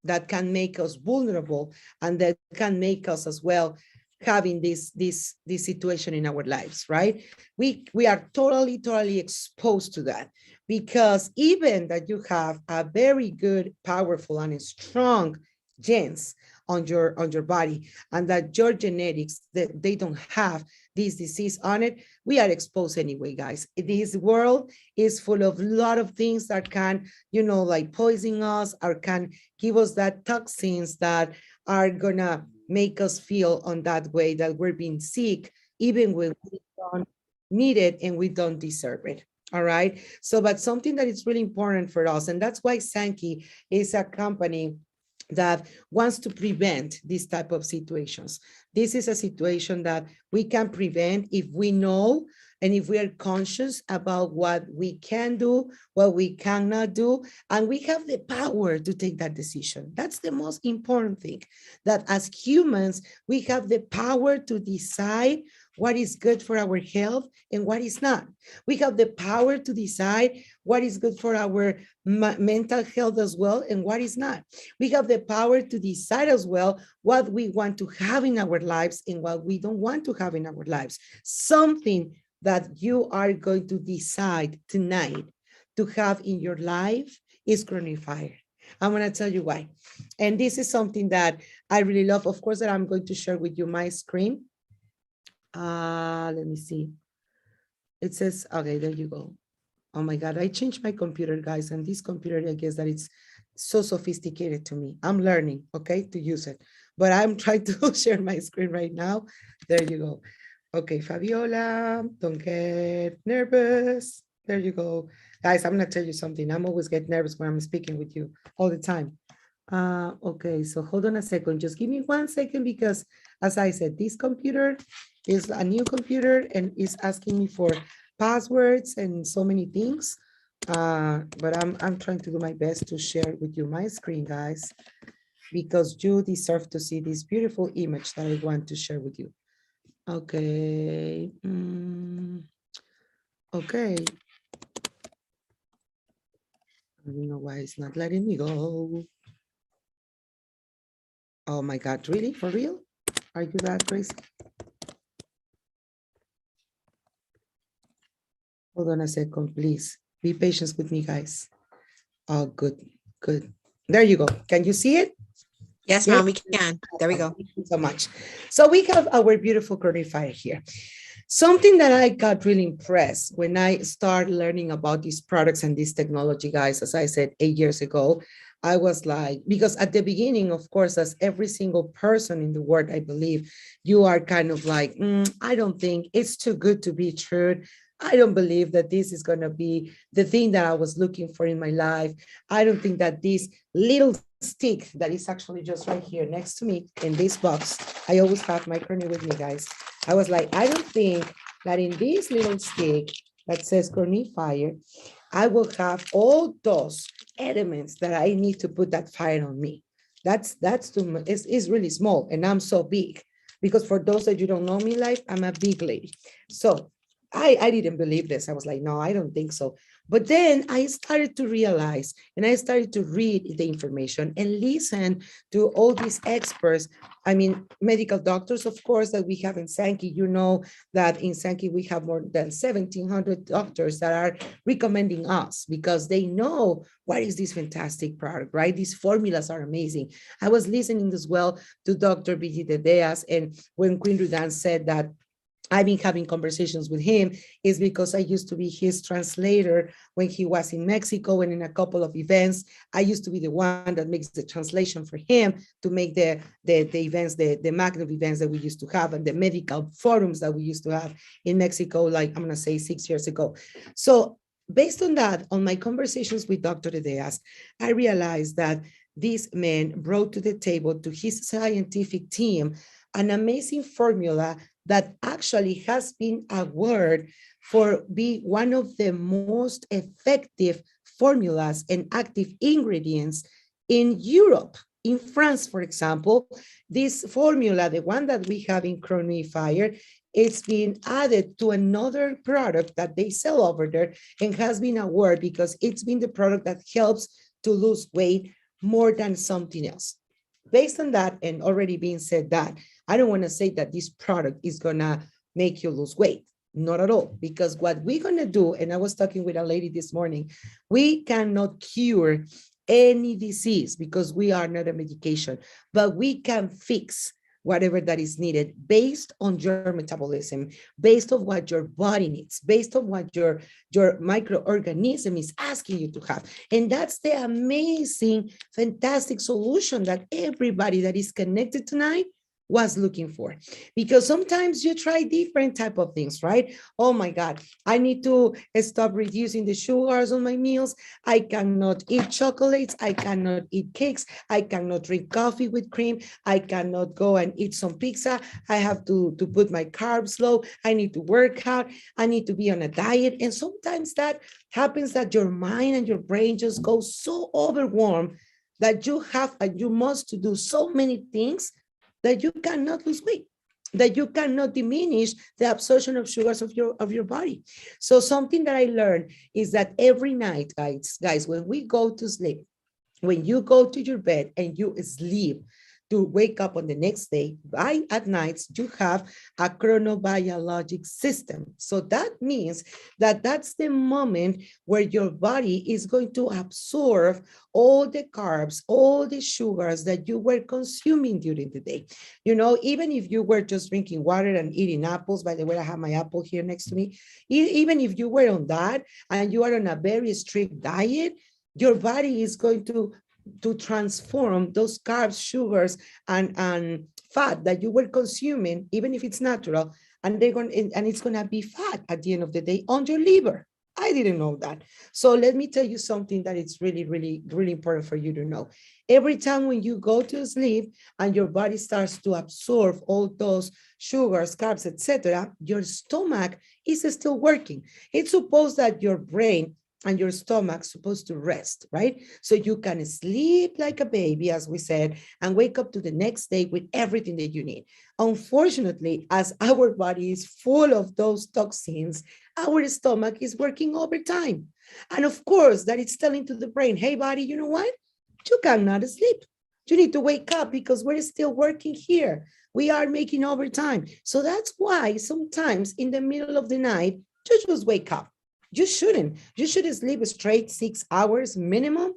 that can make us vulnerable and that can make us as well having this situation in our lives, right? We are totally exposed to that, because even that you have a very good, powerful, and strong genes on your body, and that your genetics, that they don't have this disease on it, we are exposed anyway, guys. This world is full of a lot of things that can, like poison us, or can give us that toxins that are gonna make us feel on that way, that we're being sick, even when we don't need it and we don't deserve it. All right. So, but something that is really important for us, and that's why Sankey is a company that wants to prevent these type of situations. This is a situation that we can prevent if we know and if we are conscious about what we can do, what we cannot do, and we have the power to take that decision. That's the most important thing, that as humans, we have the power to decide what is good for our health and what is not. We have the power to decide what is good for our mental health as well and what is not. We have the power to decide as well what we want to have in our lives and what we don't want to have in our lives. Something that you are going to decide tonight to have in your life is Kronuit Fire. I'm going to tell you why. And this is something that I really love. Of course, that I'm going to share with you my screen. Let me see. It says, okay, there you go. Oh my God, I changed my computer, guys. And this computer, I guess that it's so sophisticated to me. I'm learning, okay, to use it. But I'm trying to share my screen right now. There you go. Okay, Fabiola, don't get nervous. There you go. Guys, I'm gonna tell you something. I'm always get nervous when I'm speaking with you all the time. Okay, so hold on a second. Just give me 1 second, because as I said, this computer is a new computer and is asking me for passwords and so many things. But I'm trying to do my best to share with you my screen, guys, because you deserve to see this beautiful image that I want to share with you. Okay. Okay. I don't know why it's not letting me go. Oh my God, really? For real? Are you that crazy? Hold on a second, please. Be patient with me, guys. Oh, good, good. There you go. Can you see it? Yes, ma'am, we can. There we go. Thank you so much. So we have our beautiful Kronuit Fire here. Something that I got really impressed when I started learning about these products and this technology, guys, as I said 8 years ago, I was like, because at the beginning, of course, as every single person in the world, I believe, you are kind of like, I don't think it's too good to be true. I don't believe that this is going to be the thing that I was looking for in my life. I don't think that this little stick that is actually just right here next to me in this box, I always have my Kronuit with me, guys. I was like, I don't think that in this little stick that says Kronuit Fire, I will have all those elements that I need to put that fire on me. That's too much. It's really small, and I'm so big, because for those that you don't know me, like, I'm a big lady. So I didn't believe this. I was like, no, I don't think so. But then I started to realize, and I started to read the information and listen to all these experts. I mean, medical doctors, of course, that we have in Sankey. You know that in Sankey, we have more than 1,700 doctors that are recommending us because they know what is this fantastic product, right? These formulas are amazing. I was listening as well to Dr. Vigi Dedeas, and when Queen Rudan said that I've been having conversations with him, is because I used to be his translator when he was in Mexico, and in a couple of events, I used to be the one that makes the translation for him to make the events, the magnet events that we used to have, and the medical forums that we used to have in Mexico, like I'm gonna say 6 years ago. So based on that, on my conversations with Dr. Dedeas, I realized that this man brought to the table, to his scientific team, an amazing formula that actually has been awarded for being one of the most effective formulas and active ingredients in Europe. In France, for example, this formula, the one that we have in Kronuit Fire, it's been added to another product that they sell over there and has been awarded because it's been the product that helps to lose weight more than something else. Based on that, and already being said that, I don't want to say that this product is gonna make you lose weight. Not at all, because what we're gonna do, and I was talking with a lady this morning, we cannot cure any disease because we are not a medication, but we can fix whatever that is needed based on your metabolism, based on what your body needs, based on what your microorganism is asking you to have. And that's the amazing, fantastic solution that everybody that is connected tonight was looking for. Because sometimes you try different type of things, right? Oh my God, I need to stop reducing the sugars on my meals. I cannot eat chocolates. I cannot eat cakes. I cannot drink coffee with cream. I cannot go and eat some pizza. I have to put my carbs low. I need to work out. I need to be on a diet. And sometimes that happens that your mind and your brain just go so overwhelmed that you have and you must to do so many things that you cannot lose weight, that you cannot diminish the absorption of sugars of your body. So something that I learned is that every night, guys, when we go to sleep, when you go to your bed and you sleep to wake up on the next day, by at nights, you have a chronobiologic system. So that means that that's the moment where your body is going to absorb all the carbs, all the sugars that you were consuming during the day. You know, even if you were just drinking water and eating apples, by the way, I have my apple here next to me. Even if you were on that and you are on a very strict diet, your body is going to transform those carbs, sugars, and fat that you were consuming, even if it's natural, and it's gonna be fat at the end of the day on your liver. I didn't know that. So let me tell you something that it's really, really, really important for you to know. Every time when you go to sleep and your body starts to absorb all those sugars, carbs, etc., your stomach is still working. It's supposed that your brain and your stomach supposed to rest, right? So you can sleep like a baby, as we said, and wake up to the next day with everything that you need. Unfortunately, as our body is full of those toxins, our stomach is working overtime. And of course, that it's telling to the brain, hey, body, you know what? You cannot sleep. You need to wake up because we're still working here. We are making overtime. So that's why sometimes in the middle of the night, you just wake up. You shouldn't. You should sleep straight 6 hours minimum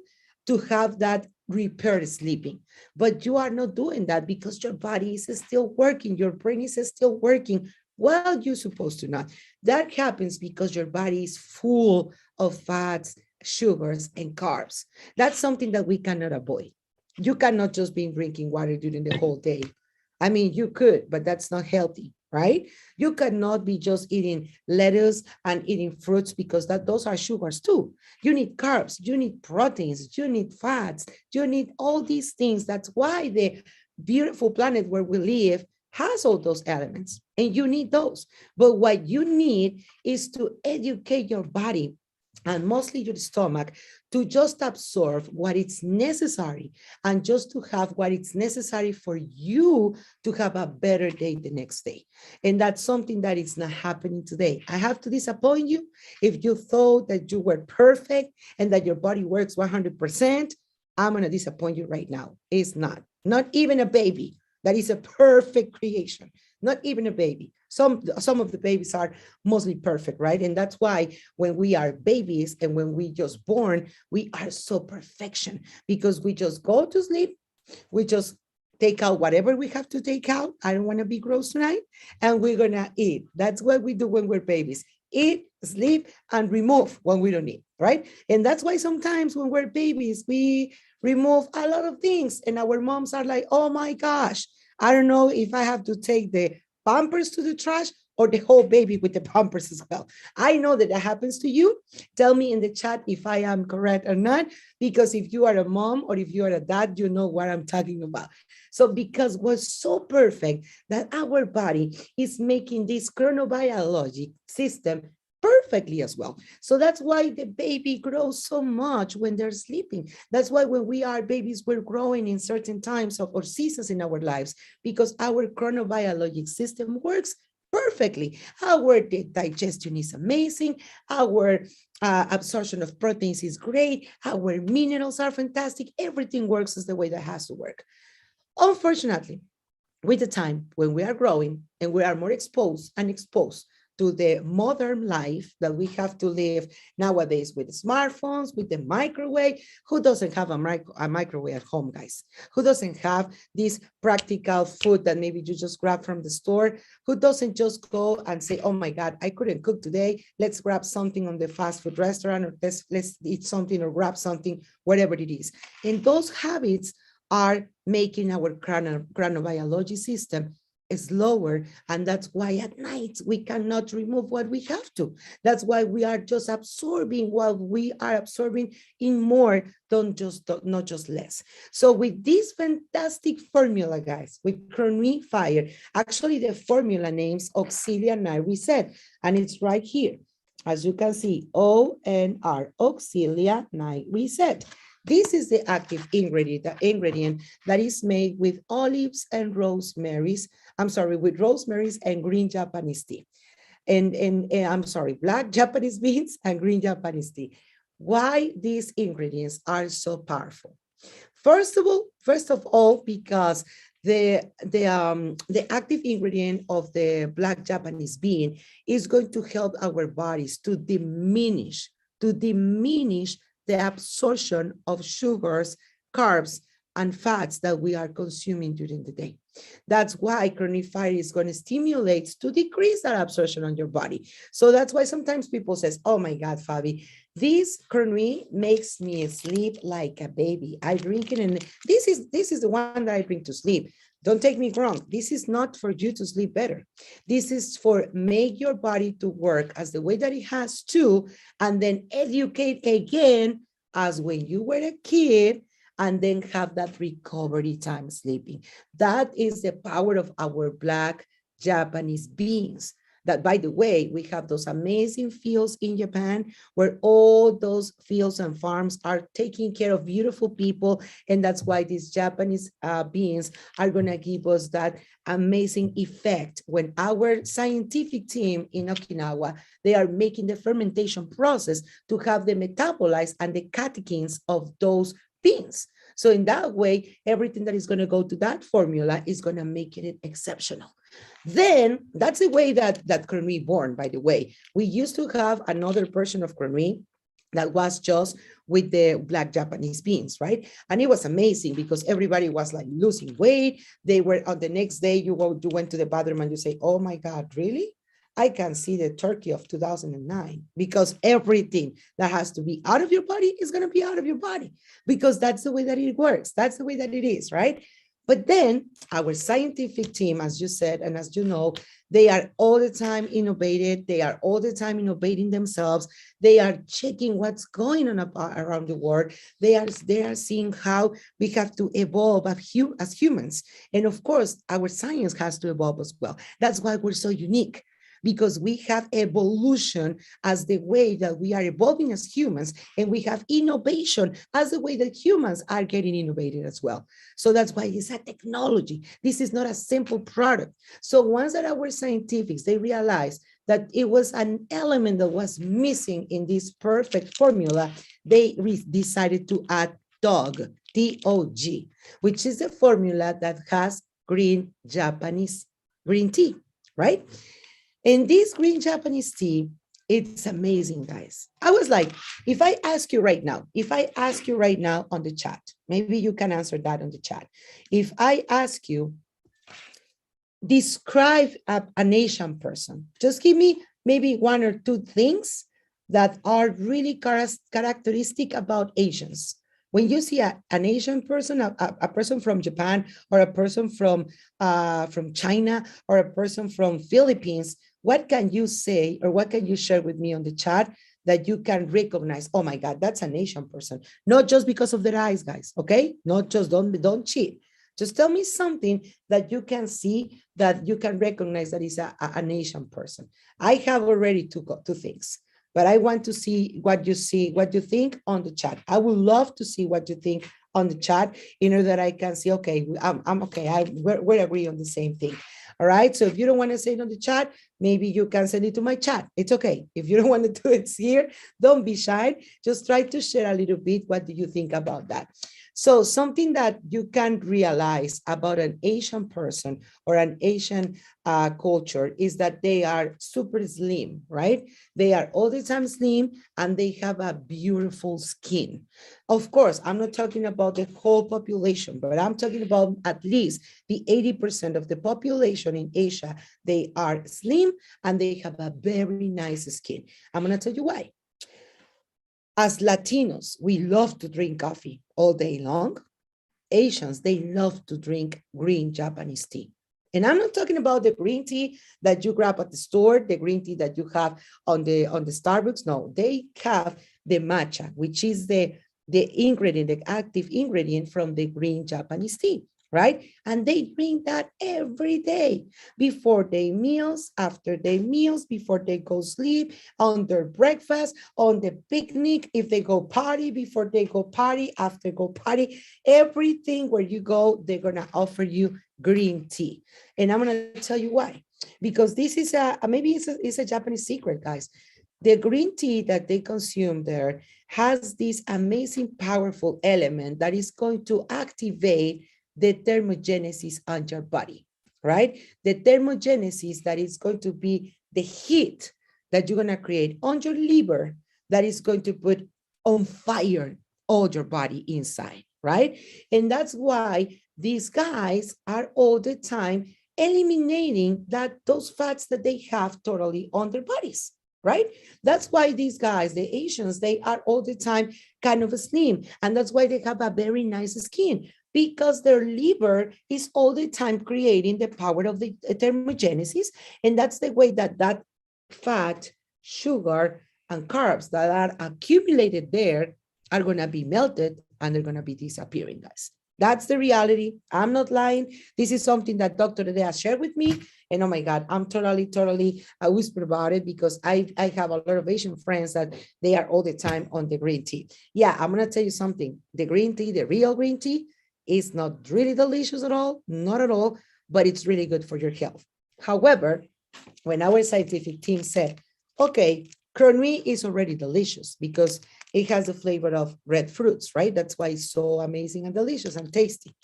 to have that repaired sleeping. But you are not doing that because your body is still working. Your brain is still working while you're supposed to not. That happens because your body is full of fats, sugars, and carbs. That's something that we cannot avoid. You cannot just be drinking water during the whole day. I mean, you could, but that's not healthy, right? You cannot be just eating lettuce and eating fruits because those are sugars too. You need carbs, you need proteins, you need fats, you need all these things. That's why the beautiful planet where we live has all those elements, and you need those. But what you need is to educate your body and mostly your stomach to just absorb what is necessary and just to have what is necessary for you to have a better day the next day. And that's something that is not happening today. I have to disappoint you. If you thought that you were perfect and that your body works 100%, I'm going to disappoint you right now. It's not even a baby. That is a perfect creation, not even a baby. Some of the babies are mostly perfect, right? And that's why when we are babies and when we just born, we are so perfection because we just go to sleep, we just take out whatever we have to take out. I don't want to be gross tonight. And we're going to eat. That's what we do when we're babies. Eat, sleep, and remove when we don't eat, right? And that's why sometimes when we're babies, we remove a lot of things. And our moms are like, oh my gosh, I don't know if I have to take the Pampers to the trash or the whole baby with the Pampers as well. I know that happens to you. Tell me in the chat if I am correct or not, because if you are a mom or if you are a dad, you know what I'm talking about. So because we're so perfect that our body is making this chronobiologic system perfectly as well. So that's why the baby grows so much when they're sleeping. That's why when we are babies, we're growing in certain times or seasons in our lives because our chronobiologic system works perfectly. Our digestion is amazing. Our absorption of proteins is great. Our minerals are fantastic. Everything works as the way that has to work. Unfortunately, with the time when we are growing and we are more exposed and exposed to the modern life that we have to live nowadays with smartphones, with the microwave. Who doesn't have a microwave at home, guys? Who doesn't have this practical food that maybe you just grab from the store? Who doesn't just go and say, oh my God, I couldn't cook today. Let's grab something on the fast food restaurant, or let's eat something or grab something, whatever it is. And those habits are making our chronobiology system slower, and that's why at night we cannot remove what we have to. That's why we are just absorbing what we are absorbing in more, not just less. So with this fantastic formula, guys, with Kronuit Fire, actually the formula name's Auxilia Night Reset, and it's right here. As you can see, ONR, Auxilia Night Reset. This is the active ingredient, that is made with olives and rosemaries. I'm sorry, with rosemaries and green Japanese tea. And I'm sorry, black Japanese beans and green Japanese tea. Why these ingredients are so powerful? First of all, because the active ingredient of the black Japanese bean is going to help our bodies to diminish the absorption of sugars, carbs, and fats that we are consuming during the day. That's why Kronuit Fire is going to stimulate to decrease that absorption on your body. So that's why sometimes people says, oh my God, Fabi, this Kronuit makes me sleep like a baby. I drink it, and this is the one that I drink to sleep. Don't take me wrong. This is not for you to sleep better. This is for make your body to work as the way that it has to, and then educate again as when you were a kid, and then have that recovery time sleeping. That is the power of our black Japanese beans. That, by the way, we have those amazing fields in Japan where all those fields and farms are taking care of beautiful people. And that's why these Japanese beans are going to give us that amazing effect. When our scientific team in Okinawa, they are making the fermentation process to have the metabolites and the catechins of those beans. So in that way, everything that is going to go to that formula is going to make it exceptional. Then that's the way that Kronuit born, by the way. We used to have another version of Kronuit that was just with the black Japanese beans, right? And it was amazing because everybody was like losing weight. They were on the next day, you went to the bathroom and you say, oh my God, really? I can see the turkey of 2009, because everything that has to be out of your body is going to be out of your body, because that's the way that it works. That's the way that it is, right? But then our scientific team, as you said, and as you know, they are all the time innovated. They are all the time innovating themselves. They are checking what's going on around the world. They are seeing how we have to evolve as humans. And of course, our science has to evolve as well. That's why we're so unique, because we have evolution as the way that we are evolving as humans, and we have innovation as the way that humans are getting innovated as well. So that's why it's a technology. This is not a simple product. So once that our scientifics, they realized that it was an element that was missing in this perfect formula, they decided to add TOG, T-O-G, which is the formula that has green Japanese green tea, right? And this green Japanese tea, it's amazing, guys. I was like, if I ask you right now on the chat, maybe you can answer that on the chat. If I ask you, describe an Asian person, just give me maybe one or two things that are really characteristic about Asians. When you see an Asian person, a person from Japan, or a person from China, or a person from Philippines, what can you say, or what can you share with me on the chat that you can recognize? Oh my God, that's an Asian person. Not just because of their eyes, guys, okay? Not just, don't cheat. Just tell me something that you can see, that you can recognize that is an Asian person. I have already two things, but I want to see what you think on the chat. I would love to see what you think on the chat in order that I can see, okay, I'm okay. We're agree on the same thing. All right. So if you don't want to say it on the chat, maybe you can send it to my chat. It's okay. If you don't want to do it here, don't be shy. Just try to share a little bit. What do you think about that? So something that you can realize about an Asian person or an Asian culture is that they are super slim, right? They are all the time slim and they have a beautiful skin. Of course, I'm not talking about the whole population, but I'm talking about at least the 80% of the population in Asia. They are slim and they have a very nice skin. I'm going to tell you why. As Latinos, we love to drink coffee all day long. Asians, they love to drink green Japanese tea. And I'm not talking about the green tea that you grab at the store, the green tea that you have on the Starbucks. No, they have the matcha, which is the ingredient, the active ingredient from the green Japanese tea, right? And they drink that every day before their meals, after their meals, before they go sleep, on their breakfast, on the picnic, if they go party, before they go party, after go party, everything where you go, they're gonna offer you green tea. And I'm gonna tell you why. Because this is maybe it's a Japanese secret, guys. The green tea that they consume there has this amazing, powerful element that is going to activate the thermogenesis on your body, right? The thermogenesis that is going to be the heat that you're going to create on your liver that is going to put on fire all your body inside, right? And that's why these guys are all the time eliminating those fats that they have totally on their bodies, right? That's why these guys, the Asians, they are all the time kind of slim. And that's why they have a very nice skin, because their liver is all the time creating the power of the thermogenesis. And that's the way that fat, sugar, and carbs that are accumulated there are going to be melted and they're going to be disappearing, guys. That's the reality. I'm not lying. This is something that Dr. Dedea shared with me. And oh my God, I'm totally I whisper about it because I have a lot of Asian friends that they are all the time on the green tea. Yeah, I'm going to tell you something. The green tea, the real green tea, is not really delicious at all, not at all, but it's really good for your health. However, when our scientific team said, okay, Kronuit is already delicious because it has the flavor of red fruits, right? That's why it's so amazing and delicious and tasty.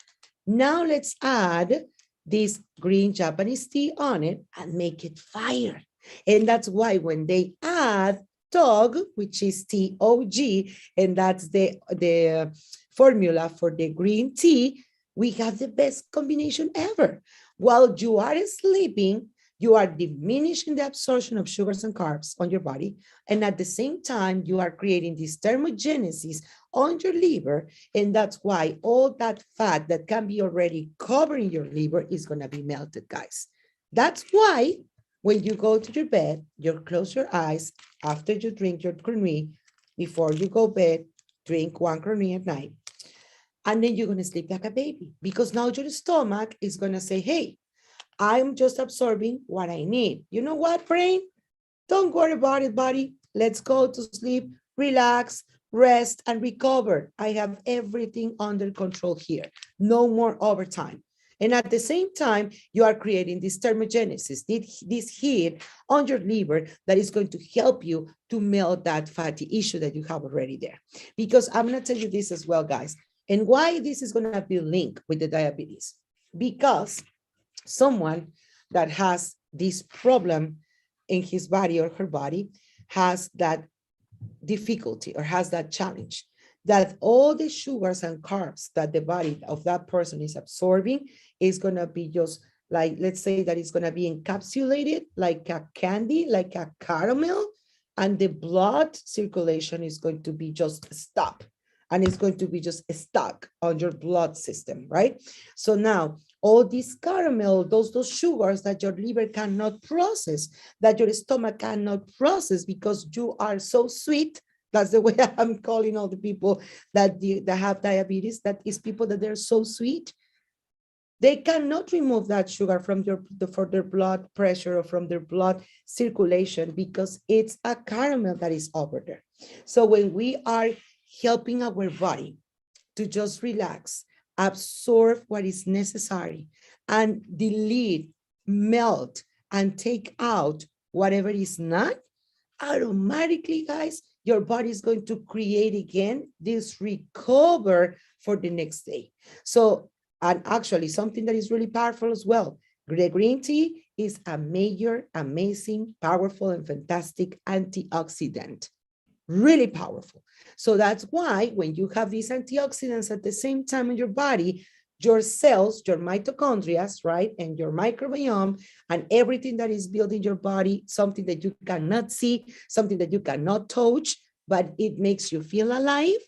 Now let's add this green Japanese tea on it and make it fire. And that's why when they add TOG, which is TOG, and that's the formula for the green tea, we have the best combination ever. While you are sleeping, you are diminishing the absorption of sugars and carbs on your body. And at the same time, you are creating this thermogenesis on your liver. And that's why all that fat that can be already covering your liver is going to be melted, guys. That's why when you go to your bed, you close your eyes after you drink your Kronuit. Before you go to bed, drink one Kronuit at night. And then you're going to sleep like a baby because now your stomach is going to say, hey, I'm just absorbing what I need. You know what, brain? Don't worry about it, body. Let's go to sleep, relax, rest, and recover. I have everything under control here. No more overtime. And at the same time, you are creating this thermogenesis, this heat on your liver that is going to help you to melt that fatty issue that you have already there. Because I'm going to tell you this as well, guys. And why this is going to be linked with the diabetes. Because someone that has this problem in his body or her body has that difficulty or has that challenge that all the sugars and carbs that the body of that person is absorbing is going to be just like, let's say that it's going to be encapsulated like a candy, like a caramel, and the blood circulation is going to be just stopped. And it's going to be just stuck on your blood system, right? So now all these caramel, those sugars that your liver cannot process, that your stomach cannot process because you are so sweet. That's the way I'm calling all the people that have diabetes. That is people that they're so sweet. They cannot remove that sugar from for their blood pressure or from their blood circulation because it's a caramel that is over there. So when we are helping our body to just relax, absorb what is necessary, and delete, melt, and take out whatever is not, automatically, guys, your body is going to create again this recover for the next day. So, and actually something that is really powerful as well, the green tea is a major, amazing, powerful, and fantastic antioxidant. Really powerful. So that's why when you have these antioxidants at the same time in your body, your cells, your mitochondria, right, and your microbiome and everything that is building your body, something that you cannot see, something that you cannot touch, but it makes you feel alive,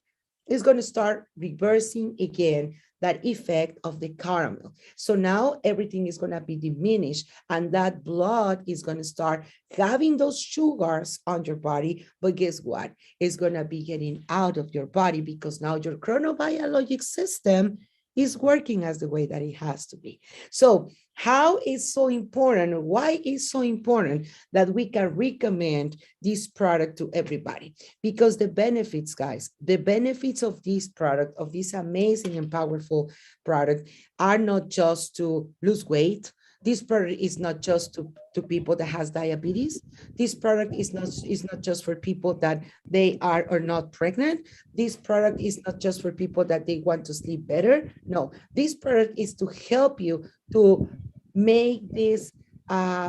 is going to start reversing again that effect of the caramel. So now everything is going to be diminished, and that blood is going to start having those sugars on your body. But guess what? It's going to be getting out of your body because now your chronobiologic system is working as the way that it has to be. So how is so important? Why is so important that we can recommend this product to everybody? Because the benefits, guys, the benefits of this product, of this amazing and powerful product, are not just to lose weight. This product is not just to people that has diabetes. This product is not just for people that they are or not pregnant. This product is not just for people that they want to sleep better. No, this product is to help you to make this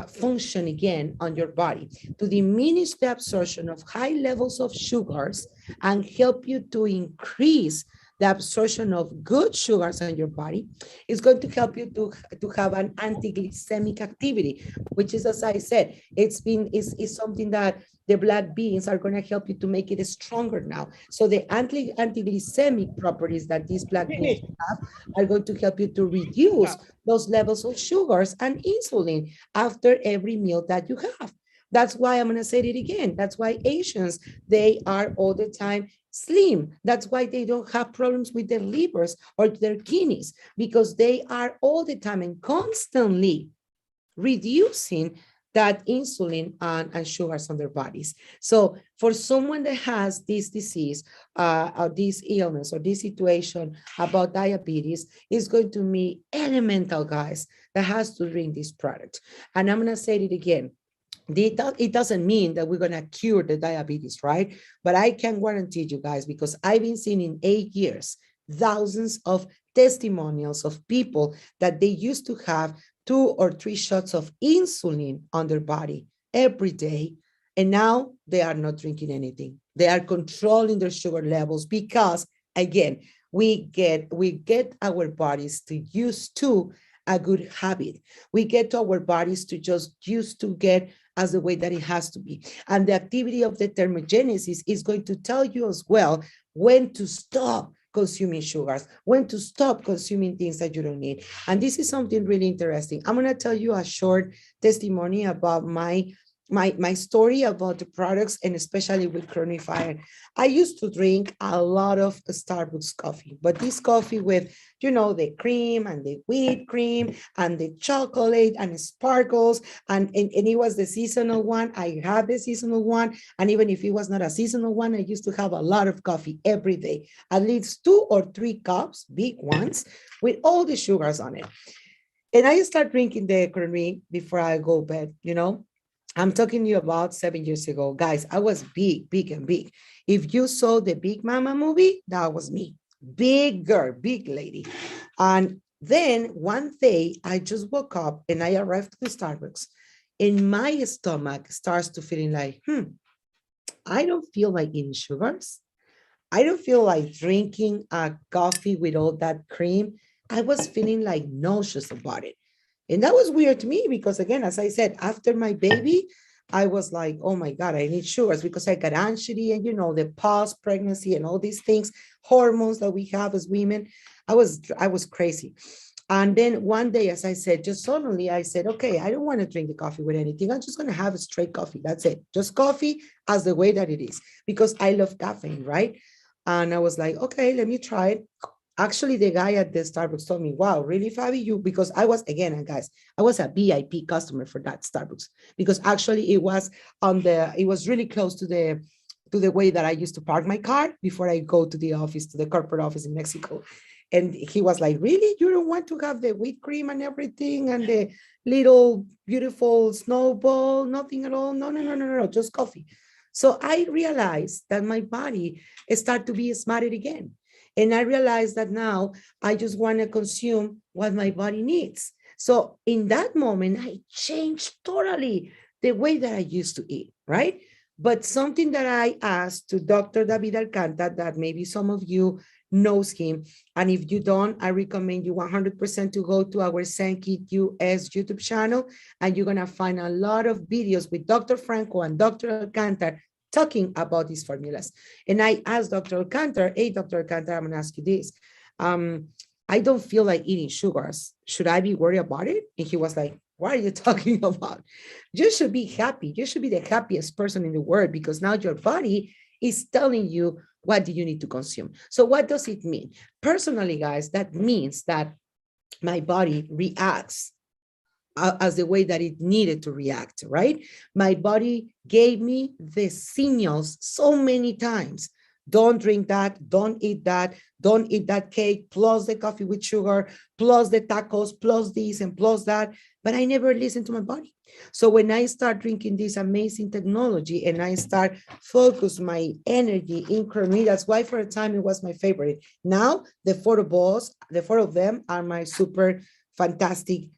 function again on your body, to diminish the absorption of high levels of sugars and help you to increase the absorption of good sugars on your body. Is going to help you to have an anti-glycemic activity, which is, as I said, is something that the black beans are going to help you to make it stronger now. So the anti-glycemic properties that these black beans have are going to help you to reduce those levels of sugars and insulin after every meal that you have. That's why I'm going to say it again. That's why Asians, they are all the time slim. That's why they don't have problems with their livers or their kidneys, because they are all the time and constantly reducing that insulin and sugars on their bodies. So for someone that has this disease, or this illness or this situation about diabetes, is going to be elemental, guys, that has to drink this product. And I'm going to say it again. It doesn't mean that we're going to cure the diabetes, right? But I can guarantee you guys, because I've been seeing in 8 years, thousands of testimonials of people that they used to have 2 or 3 shots of insulin on their body every day. And now they are not drinking anything. They are controlling their sugar levels because, again, we get our bodies to used to a good habit. We get our bodies to just used to get as the way that it has to be. And the activity of the thermogenesis is going to tell you as well when to stop consuming sugars, when to stop consuming things that you don't need. And this is something really interesting. I'm going to tell you a short testimony about my story about the products, and especially with Kronuit Fire. I used to drink a lot of Starbucks coffee, but this coffee with, the cream and the whipped cream and the chocolate and sparkles, and it was the seasonal one. I had the seasonal one, and even if it was not a seasonal one, I used to have a lot of coffee every day, at least 2 or 3 cups, big ones, with all the sugars on it. And I start drinking the Kronuit before I go to bed. I'm talking to you about 7 years ago. Guys, I was big, big, and big. If you saw the Big Mama movie, that was me. Big girl, big lady. And then one day, I just woke up and I arrived to the Starbucks. And my stomach starts to feeling like, I don't feel like eating sugars. I don't feel like drinking a coffee with all that cream. I was feeling like nauseous about it. And that was weird to me because, again, as I said, after my baby, I was like, oh my God, I need sugars because I got anxiety and, the past pregnancy and all these things, hormones that we have as women. I was crazy. And then one day, as I said, just suddenly I said, okay, I don't want to drink the coffee with anything. I'm just going to have a straight coffee. That's it. Just coffee as the way that it is, because I love caffeine, right? And I was like, okay, let me try it. Actually, the guy at the Starbucks told me, wow, really, Fabi, because I was, again, guys, I was a VIP customer for that Starbucks, because actually it was really close to to the way that I used to park my car before I go to the office, to the corporate office in Mexico. And he was like, really? You don't want to have the whipped cream and everything and the little beautiful snowball, nothing at all? No, no, no, no, no, no, just coffee. So I realized that my body started to be smarter again. And I realized that now I just want to consume what my body needs. So in that moment, I changed totally the way that I used to eat, right? But something that I asked to Dr. David Alcanta, that maybe some of you knows him, and if you don't, I recommend you 100% to go to our Sankey US YouTube channel, and you're gonna find a lot of videos with Dr. Franco and Dr. Alcanta talking about these formulas. And I asked Dr. Alcanta, hey, Dr. Alcanta, I'm gonna ask you this. I don't feel like eating sugars. Should I be worried about it? And he was like, what are you talking about? You should be happy. You should be the happiest person in the world because now your body is telling you what do you need to consume. So what does it mean? Personally, guys, that means that my body reacts as the way that it needed to react, right? My body gave me the signals so many times. Don't drink that, don't eat that cake, plus the coffee with sugar, plus the tacos, plus this and plus that. But I never listened to my body. So when I start drinking this amazing technology and I start focus my energy in Kronuit, that's why for a time it was my favorite. Now the four of them are my super fantastic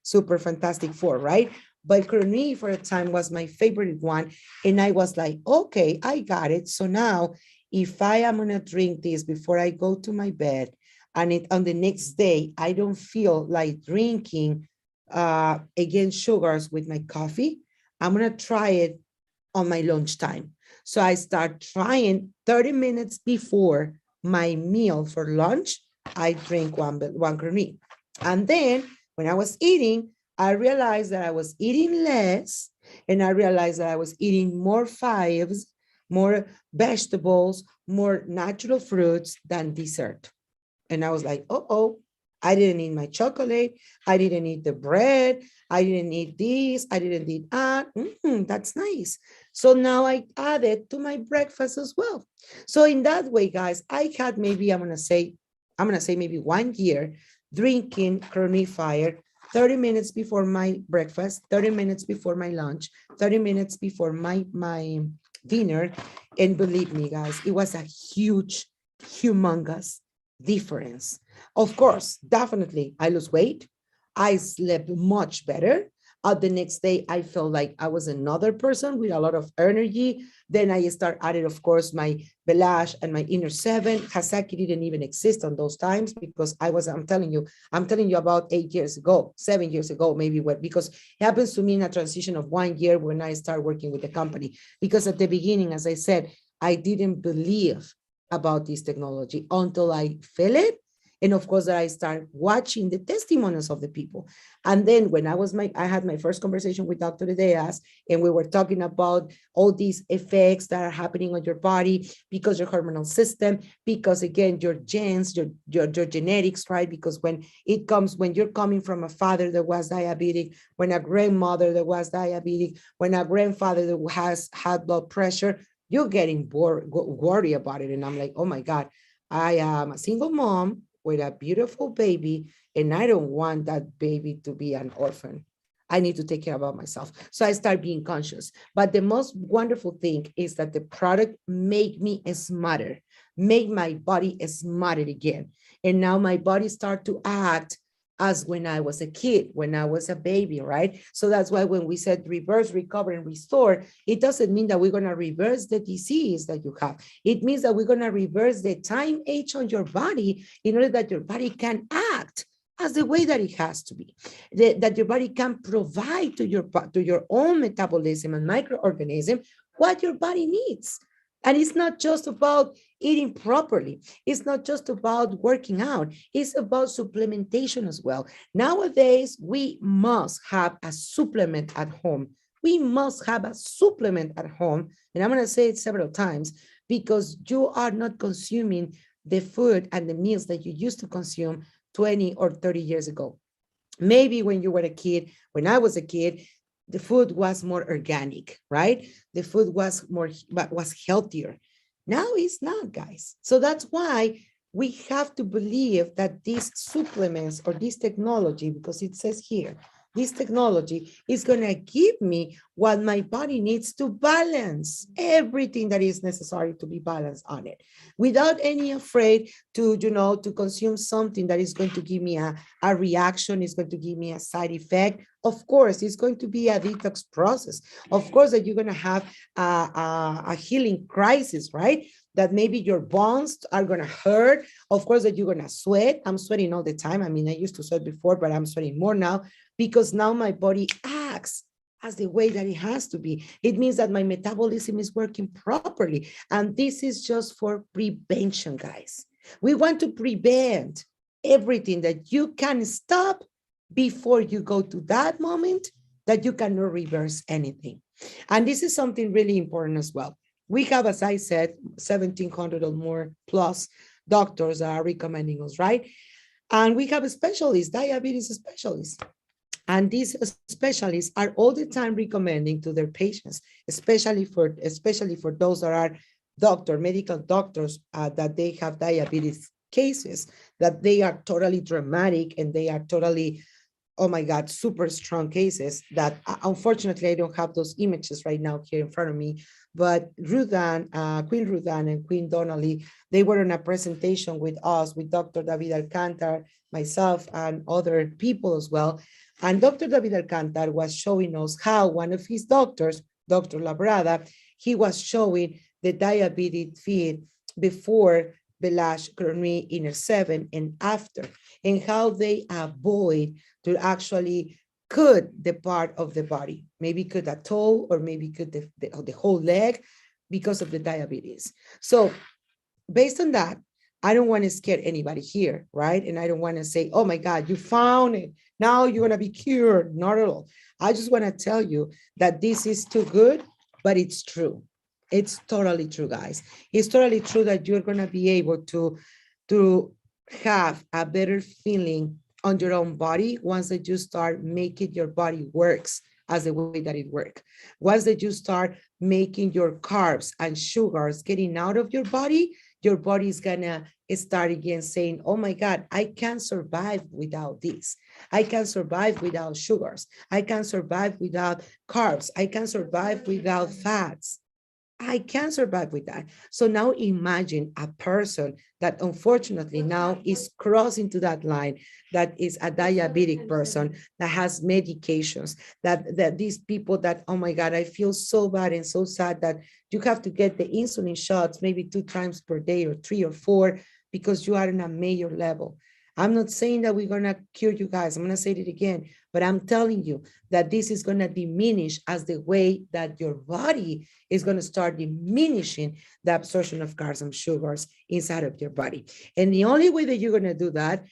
four, right? But Kronuit for a time was my favorite one. And I was like, okay, I got it. So now if I am gonna drink this before I go to my bed, and on the next day, I don't feel like drinking again sugars with my coffee, I'm gonna try it on my lunchtime. So I start trying 30 minutes before my meal for lunch, I drink one Kronuit. And then when I was eating, I realized that I was eating less, and I realized that I was eating more fives, more vegetables, more natural fruits than dessert. And I was like, oh, I didn't eat my chocolate. I didn't eat the bread. I didn't eat this. I didn't eat that. That's nice. So now I added to my breakfast as well. So in that way, guys, I had maybe, I'm gonna say maybe 1 year drinking Kronuit Fire 30 minutes before my breakfast, 30 minutes before my lunch, 30 minutes before my dinner. And believe me, guys, it was a huge, humongous difference. Of course, definitely, I lost weight. I slept much better. The next day, I felt like I was another person with a lot of energy. Then I start added, of course, my Belash and my inner seven. Hasaki didn't even exist on those times because I'm telling you about 8 years ago, 7 years ago, maybe because it happens to me in a transition of 1 year when I start working with the company. Because at the beginning, as I said, I didn't believe about this technology until I feel it. And of course, I start watching the testimonies of the people. And then when I had my first conversation with Dr. Ideas, and we were talking about all these effects that are happening on your body because your hormonal system, because again, your genes, your genetics, right? Because when you're coming from a father that was diabetic, when a grandmother that was diabetic, when a grandfather that has had blood pressure, you're getting worried about it. And I'm like, oh my God, I am a single mom with a beautiful baby, and I don't want that baby to be an orphan. I need to take care about myself. So I start being conscious. But the most wonderful thing is that the product made me smarter, made my body smarter again. And now my body start to act as when I was a kid, when I was a baby, right? So that's why when we said reverse, recover, and restore, it doesn't mean that we're going to reverse the disease that you have. It means that we're going to reverse the time age on your body in order that your body can act as the way that it has to be, that your body can provide to your own metabolism and microorganism what your body needs. And it's not just about eating properly. It's not just about working out. It's about supplementation as well. Nowadays, we must have a supplement at home. We must have a supplement at home. And I'm going to say it several times because you are not consuming the food and the meals that you used to consume 20 or 30 years ago. Maybe when you were a kid, when I was a kid, the food was more organic, right? The food was healthier. Now it's not, guys. So that's why we have to believe that these supplements or this technology, because it says here, this technology is going to give me what my body needs to balance everything that is necessary to be balanced on it, without any afraid to, to consume something that is going to give me a reaction, is going to give me a side effect. Of course, it's going to be a detox process. Of course, that you're going to have a healing crisis, right? That maybe your bones are going to hurt. Of course, that you're going to sweat. I'm sweating all the time. I mean, I used to sweat before, but I'm sweating more now because now my body acts as the way that it has to be. It means that my metabolism is working properly. And this is just for prevention, guys. We want to prevent everything that you can stop before you go to that moment that you cannot reverse anything. And this is something really important as well. We have, as I said, 1,700 or more plus doctors that are recommending us, right? And we have specialists, diabetes specialists. And these specialists are all the time recommending to their patients, especially for those that are medical doctors, that they have diabetes cases, that they are totally dramatic and they are totally, oh my God, super strong cases that unfortunately I don't have those images right now here in front of me. But Queen Rudan and Queen Donnelly, they were on a presentation with us, with Dr. David Alcantar, myself, and other people as well. And Dr. David Alcantar was showing us how one of his doctors, Dr. Labrada, he was showing the diabetes feed before Belash Kronuit Inner 7 and after, and how they avoid to actually cut the part of the body, maybe cut a toe or maybe cut the whole leg because of the diabetes. So based on that, I don't want to scare anybody here, right? And I don't want to say, oh my God, you found it. Now you're going to be cured. Not at all. I just want to tell you that this is too good, but it's true. It's totally true, guys. It's totally true that you're going to be able to have a better feeling on your own body once that you start making your body works as the way that it works. Once that you start making your carbs and sugars getting out of your body is gonna start again saying, oh my God, I can't survive without this. I can survive without sugars. I can survive without carbs. I can survive without fats. I can survive with that. So now imagine a person that unfortunately now is crossing to that line, that is a diabetic person that has medications, that these people that, oh my God, I feel so bad and so sad that you have to get the insulin shots maybe 2 times per day or 3 or 4 because you are in a major level. I'm not saying that we're going to cure you guys. I'm going to say it again, but I'm telling you that this is going to diminish as the way that your body is going to start diminishing the absorption of carbs and sugars inside of your body. And the only way that you're going to do that,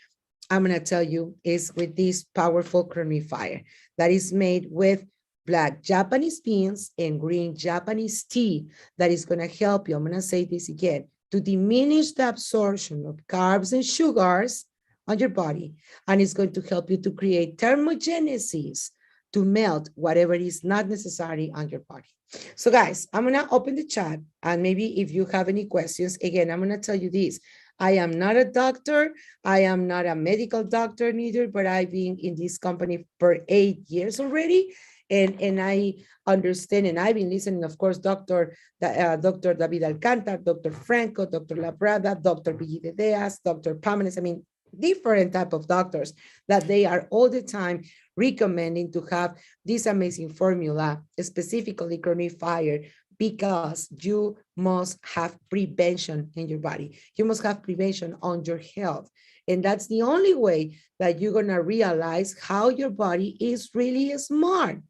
I'm going to tell you, is with this powerful Kronuit Fire that is made with black Japanese beans and green Japanese tea that is going to help you. I'm going to say this again, to diminish the absorption of carbs and sugars on your body, and it's going to help you to create thermogenesis to melt whatever is not necessary on your body. So guys, I'm going to open the chat, and maybe if you have any questions, again, I'm going to tell you this. I am not a doctor. I am not a medical doctor neither, but I've been in this company for 8 years already. And I understand, and I've been listening, of course, Dr. David Alcantar, Dr. Franco, Dr. Labrada, Dr. Villideas, Dr. Pamenes, I mean, different type of doctors that they are all the time recommending to have this amazing formula, specifically Kronuit Fire, because you must have prevention in your body. You must have prevention on your health. And that's the only way that you're going to realize how your body is really smart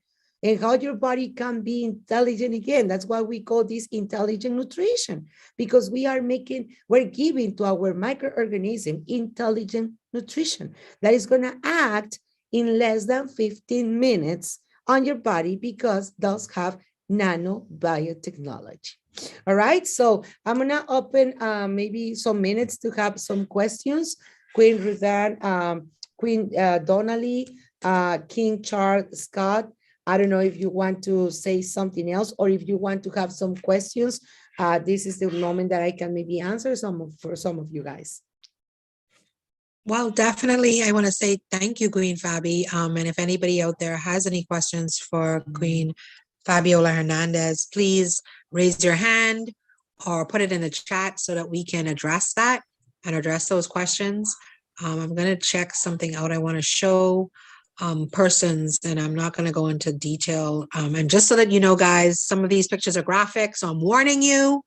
and how your body can be intelligent again. That's why we call this intelligent nutrition, because we're giving to our microorganism intelligent nutrition that is going to act in less than 15 minutes on your body because those have nanobiotechnology. All right, so I'm going to open maybe some minutes to have some questions. Queen Ruthann, Queen Donnelly, King Charles Scott, I don't know if you want to say something else or if you want to have some questions This is the moment that I can maybe answer for some of you guys. Well, definitely, I want to say thank you, Queen Fabi. And if anybody out there has any questions for Queen Fabiola Hernandez, please raise your hand or put it in the chat so that we can address that and address those questions. I'm going to check something out. I want to show persons, and I'm not going to go into detail. And just so that you know, guys, some of these pictures are graphic, so I'm warning you.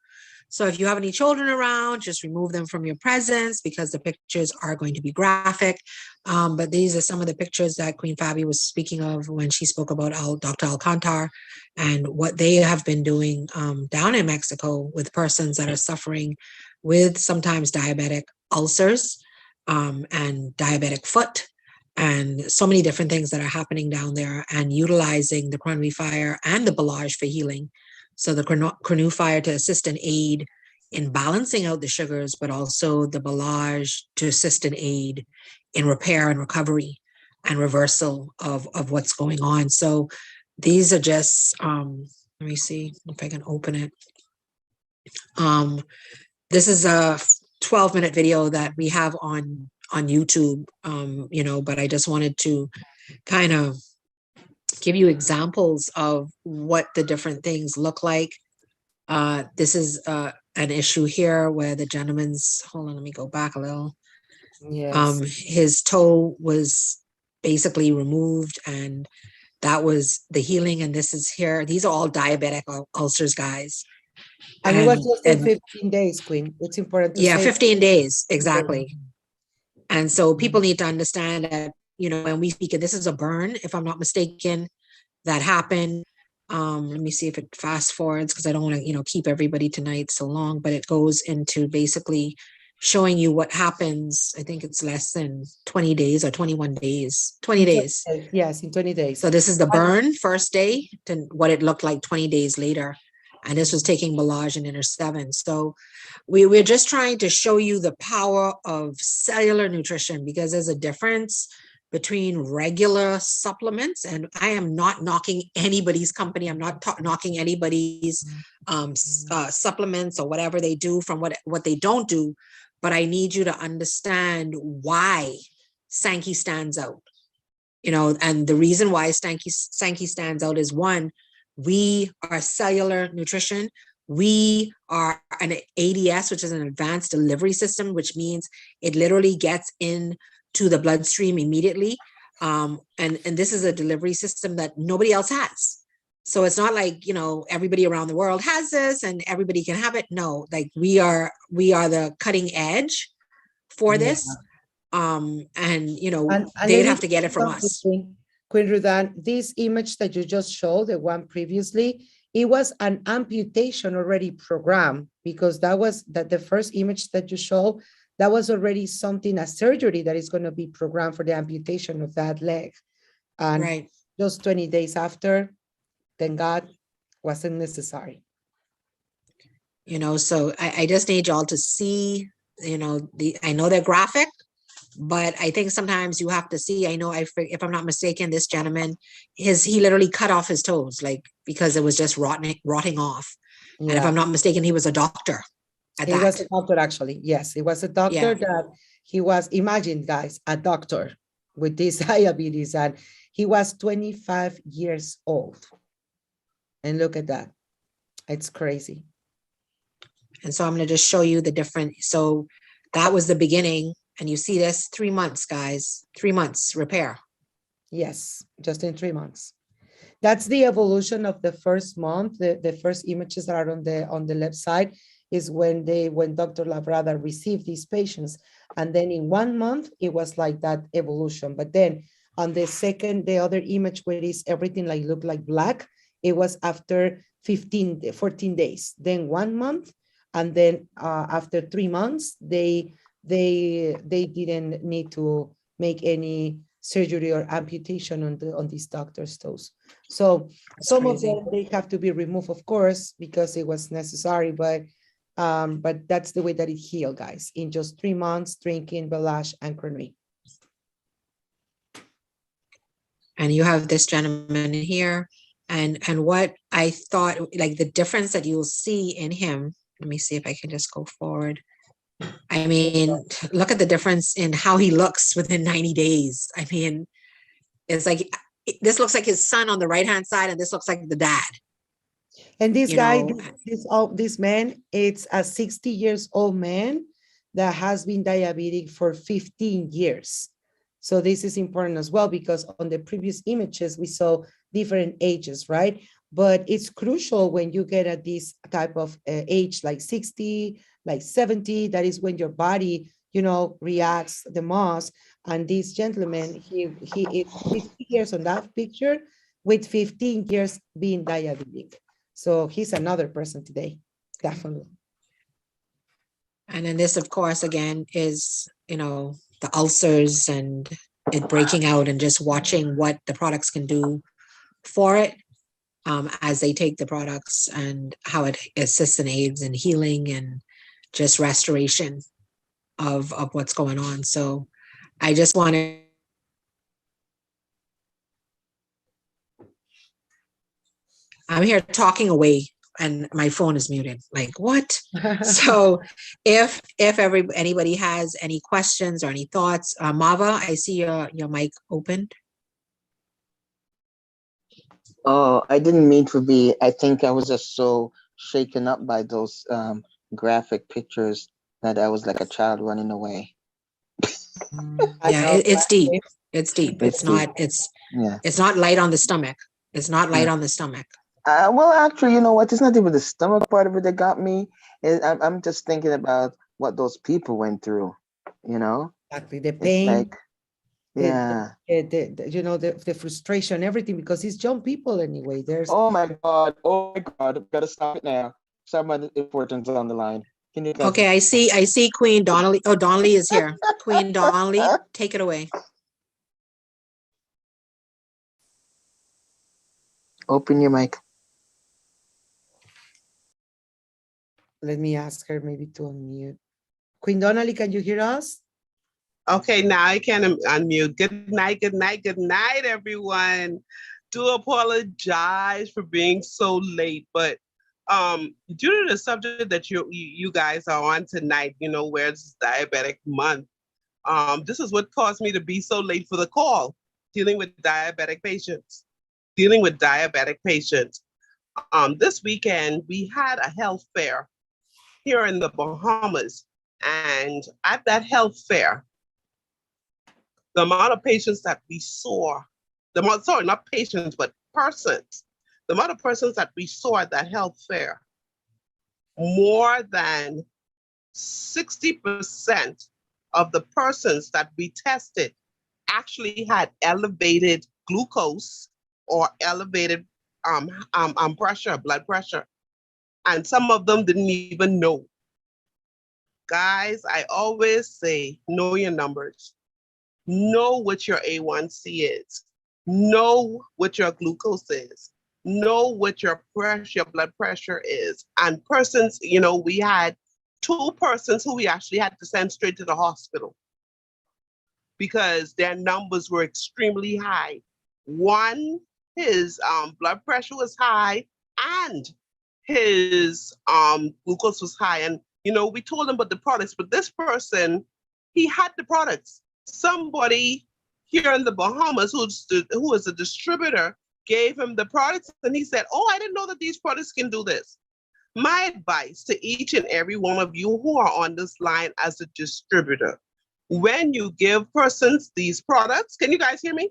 So if you have any children around, just remove them from your presence because the pictures are going to be graphic. But these are some of the pictures that Queen Fabi was speaking of when she spoke about Dr. Alcantar and what they have been doing down in Mexico with persons that are suffering with sometimes diabetic ulcers and diabetic foot and so many different things that are happening down there, and utilizing the Kronuit Fire and the Ballage for healing. So the Kronuit Fire to assist and aid in balancing out the sugars, but also the Ballage to assist and aid in repair and recovery and reversal of what's going on. So these are just, let me see if I can open it. This is a 12-minute video that we have on YouTube, you know, but I just wanted to kind of give you examples of what the different things look like. This is an issue here where the gentleman's, hold on, let me go back a little. Yes. His toe was basically removed, and that was the healing. And this is here. These are all diabetic ulcers, guys. And it was just in 15 days, Queen. It's important to say. 15 days, exactly. And so people need to understand that, you know, when we speak, and this is a burn, if I'm not mistaken, that happened. Let me see if it fast forwards, because I don't want to, you know, keep everybody tonight so long, but it goes into basically showing you what happens. I think it's less than 20 days or 21 days, 20 days. Yes, in 20 days. So this is the burn first day to what it looked like 20 days later. And this was taking Ballage and Inner 7. So we're just trying to show you the power of cellular nutrition, because there's a difference between regular supplements, and I am not knocking anybody's company. I'm not knocking anybody's supplements or whatever they do from what they don't do, but I need you to understand why Sankey stands out. You know, and the reason why Sankey stands out is, one, we are cellular nutrition. We are an ADS, which is an advanced delivery system, which means it literally gets into the bloodstream immediately. And this is a delivery system that nobody else has. So it's not like, you know, everybody around the world has this and everybody can have it. No, like we are the cutting edge for this. And, you know, and they'd have to get it from us. Queen Rudan, this image that you just showed, the one previously, it was an amputation already programmed, because that was the first image that you showed, that was already something, a surgery that is going to be programmed for the amputation of that leg. And just 20 days after, thank God, wasn't necessary. You know, so I just need y'all to see, you know, I know they're graphic, but I think sometimes you have to see. I know, if I'm not mistaken, this gentleman, he literally cut off his toes, like, because it was just rotting off. Yeah. And if I'm not mistaken, he was a doctor. He was a doctor, actually. Yes, he was a doctor. That he was, imagine, guys, a doctor with this diabetes, and he was 25 years old. And look at that. It's crazy. And so I'm going to just show you the different. So that was the beginning. And you see this, 3 months, guys, 3 months repair. Yes, just in 3 months. That's the evolution of the first month. The first images that are on the left side is when Dr. Labrada received these patients. And then in 1 month, it was like that evolution. But then on the other image where is everything like looked like black, it was after 14 days, then 1 month. And then after 3 months, they didn't need to make any surgery or amputation on these doctors' toes. So some of them, they have to be removed, of course, because it was necessary, but that's the way that it healed, guys, in just 3 months, drinking Ballage and Kronuit. And you have this gentleman here And what I thought, like the difference that you'll see in him, let me see if I can just go forward. I mean, look at the difference in how he looks within 90 days. I mean, it's like, this looks like his son on the right-hand side, and this looks like the dad. And this You guy, know, this man, it's a 60 years old man that has been diabetic for 15 years. So this is important as well, because on the previous images, we saw different ages, right? But it's crucial when you get at this type of age, like 60, like 70, that is when your body, you know, reacts the most. And this gentleman, he is 50 years on that picture with 15 years being diabetic. So he's another person today, definitely. and then this, of course, again, is, you know, the ulcers and it breaking out, and just watching what the products can do for it as they take the products, and how it assists and aids in healing and just restoration of what's going on. So I just wanted, I'm here talking away and my phone is muted. Like, what? So if anybody has any questions or any thoughts, Mava, I see your mic opened. Oh, I didn't mean to be. I think I was just so shaken up by those graphic pictures that I was like a child running away. Yeah, it's deep. It's deep. It's It's not, deep. Yeah. it's not light on the stomach. It's not light on the stomach. Well, actually, you know what? It's not even the stomach part of it that got me. I'm just thinking about what those people went through. You know, Exactly, the it's pain, like, yeah. you know, the frustration, everything, because it's young people anyway. There's Oh my God. Oh my God. I've got to stop it now. Someone important on the line. Can you guys? Okay, I see Queen Donnelly. Oh, Donnelly is here. Queen Donnelly, take it away. Open your mic. let me ask her maybe to unmute. Queen Donnelly, can you hear us? Okay, now I can unmute. Good night, good night, good night, everyone. Do apologize for being so late, but due to the subject that you guys are on tonight, you know, where it's diabetic month, this is what caused me to be so late for the call, dealing with diabetic patients. This weekend, we had a health fair here in the Bahamas. And at that health fair, the amount of patients that we saw, not patients, but persons, the amount of persons that we saw at that health fair, more than 60% of the persons that we tested actually had elevated glucose or elevated blood pressure. And some of them didn't even know. Guys, I always say, know your numbers. Know what your A1C is. Know what your glucose is. Know what your blood pressure is. And persons, you know, we had 2 persons who we actually had to send straight to the hospital because their numbers were extremely high. One, his blood pressure was high and his glucose was high. And, you know, we told him about the products, but this person, he had the products. Somebody here in the Bahamas who is a distributor gave him the products and he said, oh, I didn't know that these products can do this. My advice to each and every one of you who are on this line as a distributor, when you give persons these products, can you guys hear me?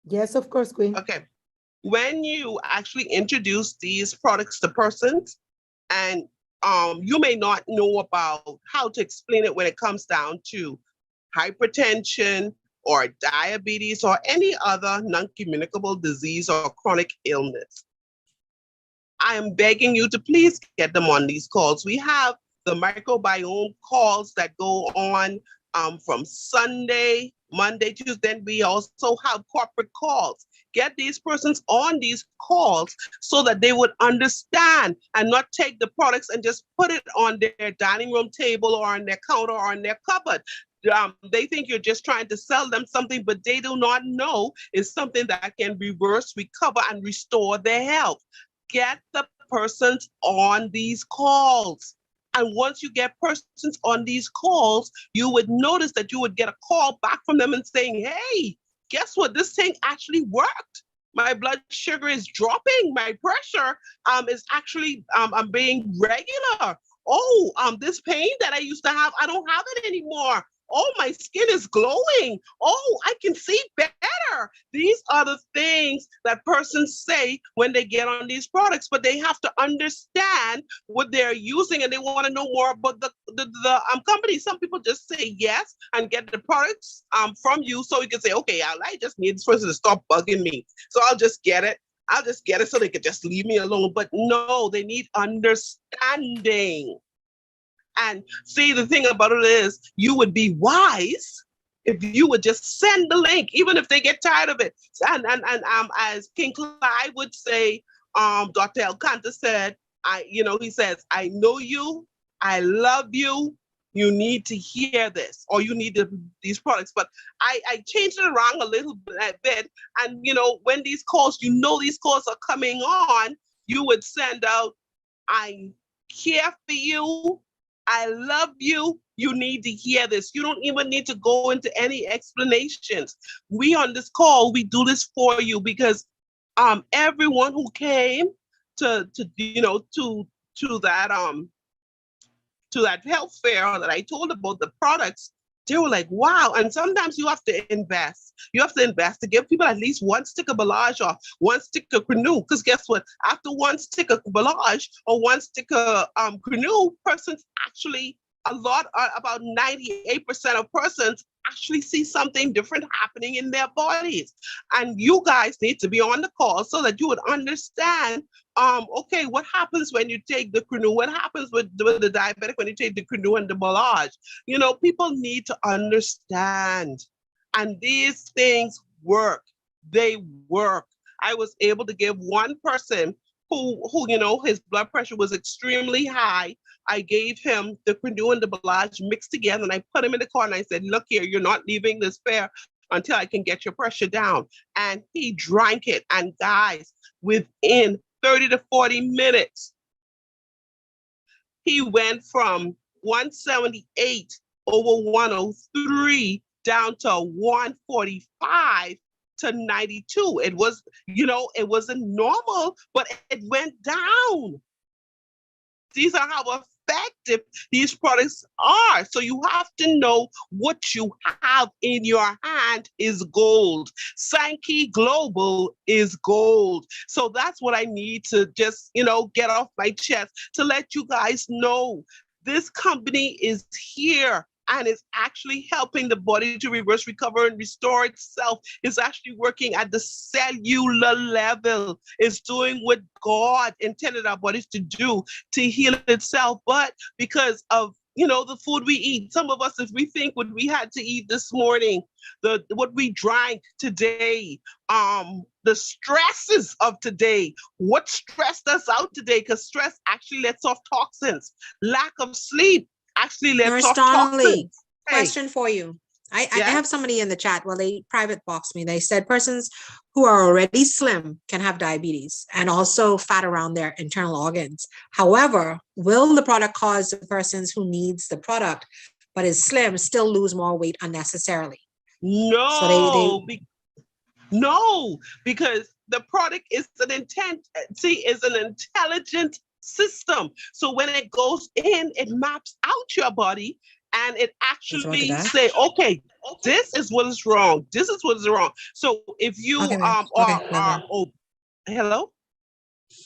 Yes, of course, Queen. Okay. When you actually introduce these products to persons, and you may not know about how to explain it when it comes down to hypertension or diabetes or any other non-communicable disease or chronic illness, I am begging you to please get them on these calls. We have the microbiome calls that go on from Sunday, Monday, Tuesday, and we also have corporate calls. Get these persons on these calls so that they would understand and not take the products and just put it on their dining room table or on their counter or on their cupboard. They think you're just trying to sell them something, but they do not know it's something that can reverse, recover, and restore their health. Get the persons on these calls. And once you get persons on these calls, you would notice that you would get a call back from them and saying, hey, guess what? This thing actually worked. My blood sugar is dropping. My pressure is actually I'm being regular. Oh, this pain that I used to have, I don't have it anymore. Oh, my skin is glowing. Oh, I can see better. These are the things that persons say when they get on these products, but they have to understand what they're using, and they want to know more about the company. Some people just say yes and get the products from you, so you can say, okay, I just need this person to stop bugging me, so I'll just get it. I'll just get it so they could just leave me alone. But no, they need understanding. And see, the thing about it is, you would be wise if you would just send the link, even if they get tired of it. And as King Clyde would say, Dr. Alcanta said, he says, I know you, I love you. You need to hear this, or you need these products. But I changed it around a little bit. And, when these calls, these calls are coming on, you would send out, I care for you. I love you. You need to hear this. You don't even need to go into any explanations. We on this call, we do this for you because everyone who came to that health fair that I told about the products, they were like, wow. And sometimes you have to invest. You have to invest to give people at least one stick of Balage or one stick of Kronuit. Because guess what? After one stick of Balage or one stick of Kronuit, persons actually, about 98% of persons actually see something different happening in their bodies. And you guys need to be on the call so that you would understand, okay, what happens when you take the Kronuit? What happens with the diabetic when you take the Kronuit and the Balage? People need to understand. And these things work. They work. I was able to give one person who his blood pressure was extremely high. I gave him the Kronuit and the Balage mixed together, and I put him in the car and I said, look here, you're not leaving this fair until I can get your pressure down. And he drank it. And guys, within 30 to 40 minutes, he went from 178 over 103 down to 145 to 92. It wasn't normal, but it went down. These are how effective these products are. So you have to know what you have in your hand is gold. Sankey Global is gold. So that's what I need to just, get off my chest to let you guys know. This company is here and is actually helping the body to reverse, recover, and restore itself. It's actually working at the cellular level. It's doing what God intended our bodies to do to heal itself. But because of the food we eat, some of us, if we think what we had to eat this morning, what we drank today, the stresses of today, what stressed us out today, because stress actually lets off toxins. Lack of sleep actually lets off toxins. Question for you. I Yes? have somebody in the chat. Well, they private boxed me. They said persons who are already slim can have diabetes and also fat around their internal organs. However, will the product cause the persons who needs the product but is slim still lose more weight unnecessarily? No, no, because the product is an intelligent system. So when it goes in, it maps out your body and it actually say, okay, this is what is wrong. This is what is wrong. So if you hello,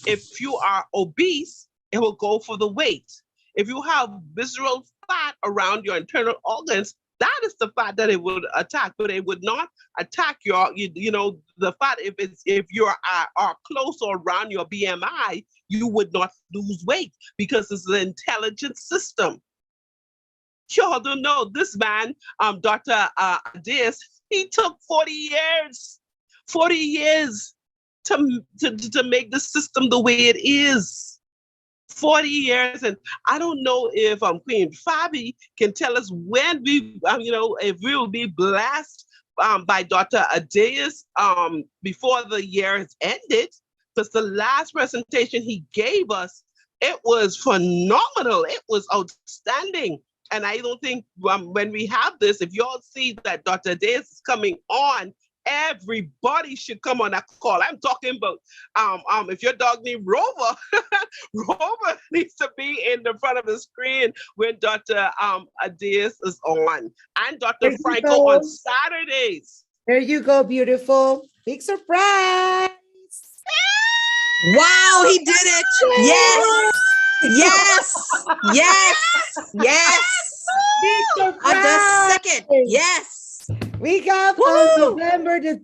if you are obese, it will go for the weight. If you have visceral fat around your internal organs, that is the fat that it would attack, but it would not attack the fat. If you are close or around your BMI, you would not lose weight because it's an intelligent system. Y'all don't know this man, Dr. Diaz, he took 40 years to make the system the way it is. 40 years. And I don't know if Queen Fabi can tell us when we, if we will be blessed by Dr. Adeus before the year has ended, because the last presentation he gave us, it was phenomenal. It was outstanding. And I don't think when we have this, if y'all see that Dr. Adeus is coming on, everybody should come on that call. I'm talking about if your dog named Rover, Rover needs to be in the front of the screen when Dr. Adeus is on, and Dr. Franco on Saturdays. There you go, beautiful. Big surprise. Wow, he did it. Yes. Yes. Yes. Yes. Big On surprise. the second. Yes. We have on November the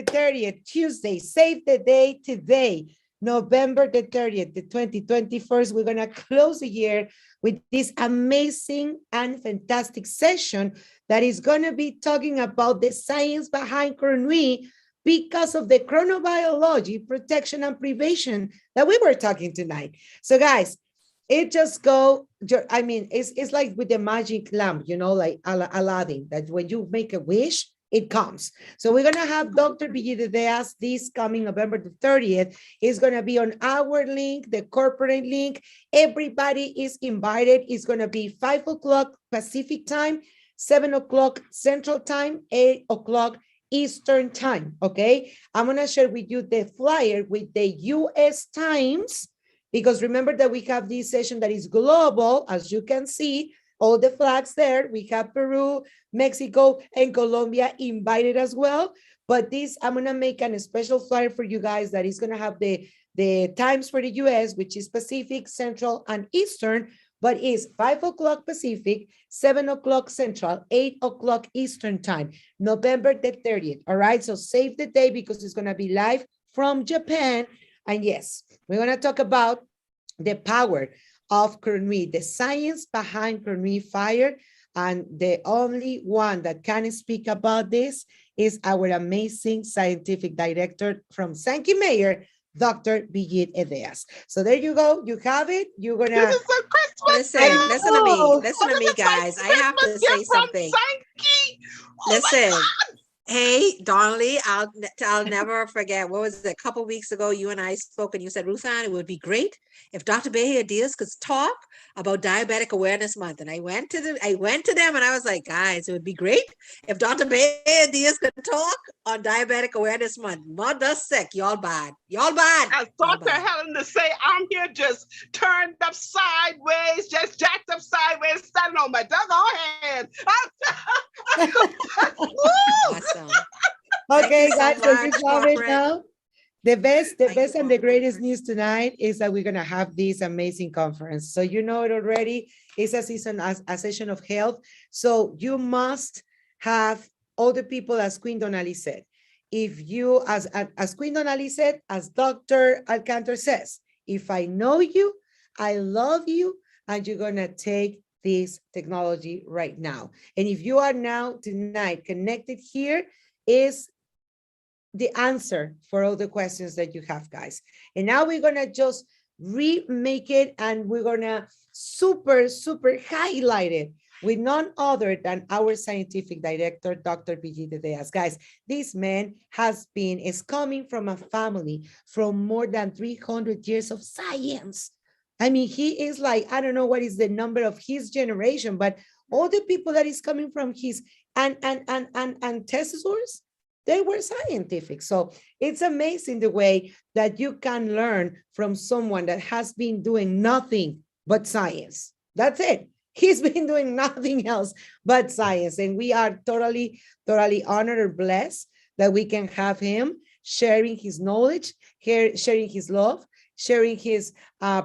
30th, Tuesday. Save the day today. November the 30th, the 2021st. We're going to close the year with this amazing and fantastic session that is going to be talking about the science behind Kronuit because of the chronobiology, protection, and prevention that we were talking tonight. So guys, it just it's like with the magic lamp, like Aladdin, that when you make a wish, it comes. So we're going to have Dr. Brigitte Diaz this coming November the 30th. It's going to be on our link, the corporate link. Everybody is invited. It's going to be 5 o'clock Pacific time, 7 o'clock Central time, 8 o'clock Eastern time, okay? I'm going to share with you the flyer with the US times, because remember that we have this session that is global, as you can see, all the flags there. We have Peru, Mexico, and Colombia invited as well. But this, I'm going to make a special flyer for you guys that is going to have the times for the US, which is Pacific, Central, and Eastern, but is 5 o'clock Pacific, 7 o'clock Central, 8 o'clock Eastern time, November the 30th. All right, so save the day because it's going to be live from Japan. And yes, we're going to talk about the power of Kronuit, the science behind Kronuit Fire. And the only one that can speak about this is our amazing scientific director from Sankey Mayer, Dr. Brigitte Diaz. So there you go. You have it. You're going to... This is a Christmas Listen to me. Listen to me, guys. I have to say something. Listen. Hey, Donnelly, I'll never forget. What was it? A couple of weeks ago, you and I spoke, and you said, Ruth Ann, it would be great if Dr. Brigitte Diaz could talk about Diabetic Awareness Month. And I went to them, and I was like, guys, it would be great if Dr. Brigitte Diaz could talk on Diabetic Awareness Month. Mother sick, y'all bad. Y'all bad. As Dr. Helen to say, I'm here just turned up sideways, just jacked up sideways, standing on my doggone hand. Awesome. Okay, so guys, so you much, love it corporate. now. The best Thank you, and the greatest corporate. news tonight is that we're gonna have this amazing conference. So you know it already. It's a session of health. So you must have all the people, as Queen Donnelly said. If you, as Queen Donnelly said, as Dr. Alcantar says, if I know you, I love you, and you're gonna take this technology right now. And if you are now tonight connected here, is the answer for all the questions that you have, guys. And now we're gonna just remake it, and we're gonna super highlight it with none other than our scientific director, Dr. Brigitte Diaz. Guys, this man is coming from a family from more than 300 years of science. I mean, he is like, I don't know what is the number of his generation, but all the people that is coming from his ancestors, they were scientific. So it's amazing the way that you can learn from someone that has been doing nothing but science. That's it. He's been doing nothing else but science. And we are totally honored or blessed that we can have him sharing his knowledge, sharing his love, sharing his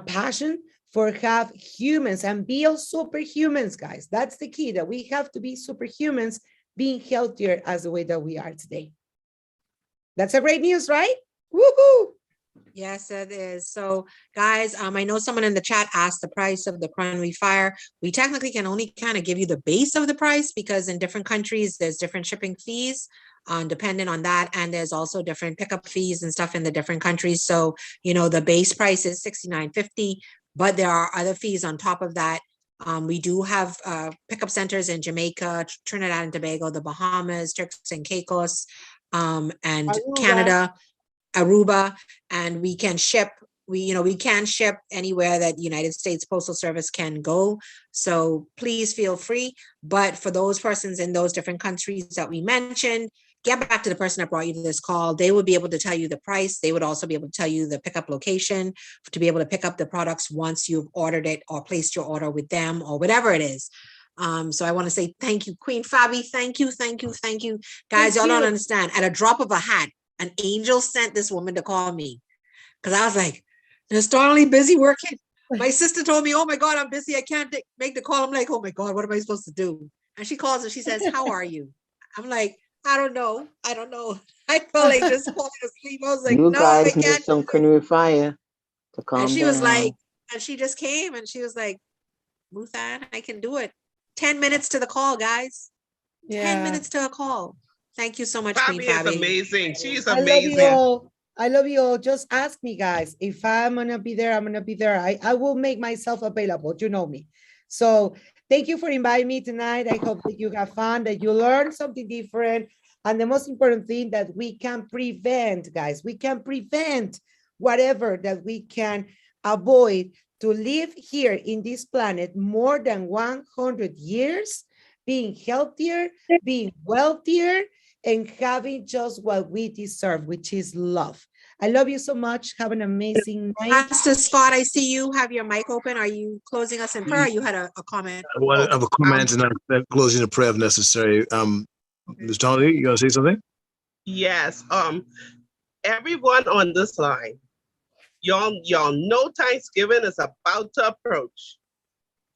passion for have humans and be all superhumans, guys. That's the key, that we have to be superhumans, being healthier as the way that we are today. That's a great news, right? Woohoo! Yes, it is. So guys, I know someone in the chat asked the price of the Kronuit Fire. We technically can only kind of give you the base of the price because in different countries, there's different shipping fees. dependent on that. And there's also different pickup fees and stuff in the different countries. So, you know, the base price is $69.50, but there are other fees on top of that. We do have pickup centers in Jamaica, Trinidad and Tobago, the Bahamas, Turks and Caicos, and Aruba. Canada, Aruba, and we can ship. We can ship anywhere that United States Postal Service can go. So please feel free. But for those persons in those different countries that we mentioned, get back to the person that brought you to this call. They would be able to tell you the price. They would also be able to tell you the pickup location to be able to pick up the products once you've ordered it or placed your order with them or whatever it is. So I want to say thank you, Queen Fabi. Thank you. Guys, y'all don't understand. At a drop of a hat, an angel sent this woman to call me because I was like, they're totally busy working. My sister told me, oh my God, I'm busy. I can't make the call. I'm like, oh my God, what am I supposed to do? And she calls and she says, how are you? I'm like, I don't know. I felt like just falling asleep. I was like, You no, I guys need can't. some Kronuit Fire to calm And she down. was like, and she just came and she was like, Ruthann, I can do it. 10 minutes to the call, guys. 10 minutes to a call. Thank you so much, Queen Fabi is Fabi. amazing. She's I love you amazing. all. I love you all. Just ask me, guys. If I'm gonna be there, I'm gonna be there. I will make myself available. You know me. So thank you for inviting me tonight. I hope that you have fun, that you learn something different. And the most important thing that we can prevent, guys, we can prevent whatever that we can avoid to live here in this planet more than 100 years, being healthier, being wealthier, and having just what we deserve, which is love. I love you so much. Have an amazing night. Pastor Scott, I see you have your mic open. Are you closing us in prayer? Or you had a comment? I have a comment and I'm closing the prayer if necessary. Ms. Donnelly, you gonna say something? Yes. Everyone on this line, y'all know Thanksgiving is about to approach.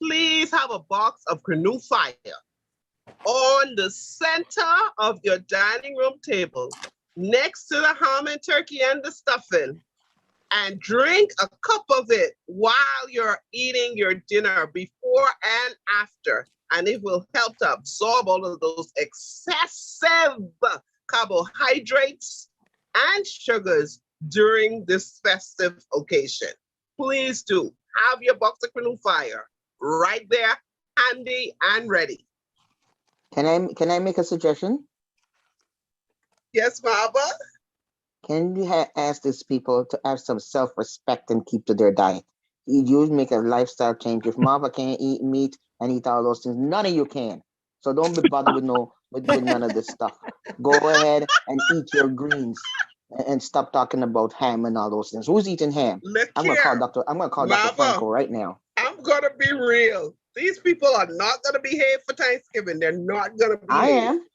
Please have a box of Kronuit Fire on the center of your dining room table, next to the ham and turkey and the stuffing, and drink a cup of it while you're eating your dinner, before and after. And it will help to absorb all of those excessive carbohydrates and sugars during this festive occasion. Please do have your box of Kronuit Fire right there, handy and ready. Can I make a suggestion? Yes, Baba. Can you ask these people to have some self-respect and keep to their diet? You make a lifestyle change. If Marva can't eat meat and eat all those things, none of you can. So don't be bothered with none of this stuff. Go ahead and eat your greens and stop talking about ham and all those things. Who's eating ham? I'm gonna call Dr. Franco right now. I'm gonna be real. These people are not gonna behave for Thanksgiving. They're not gonna behave. I am.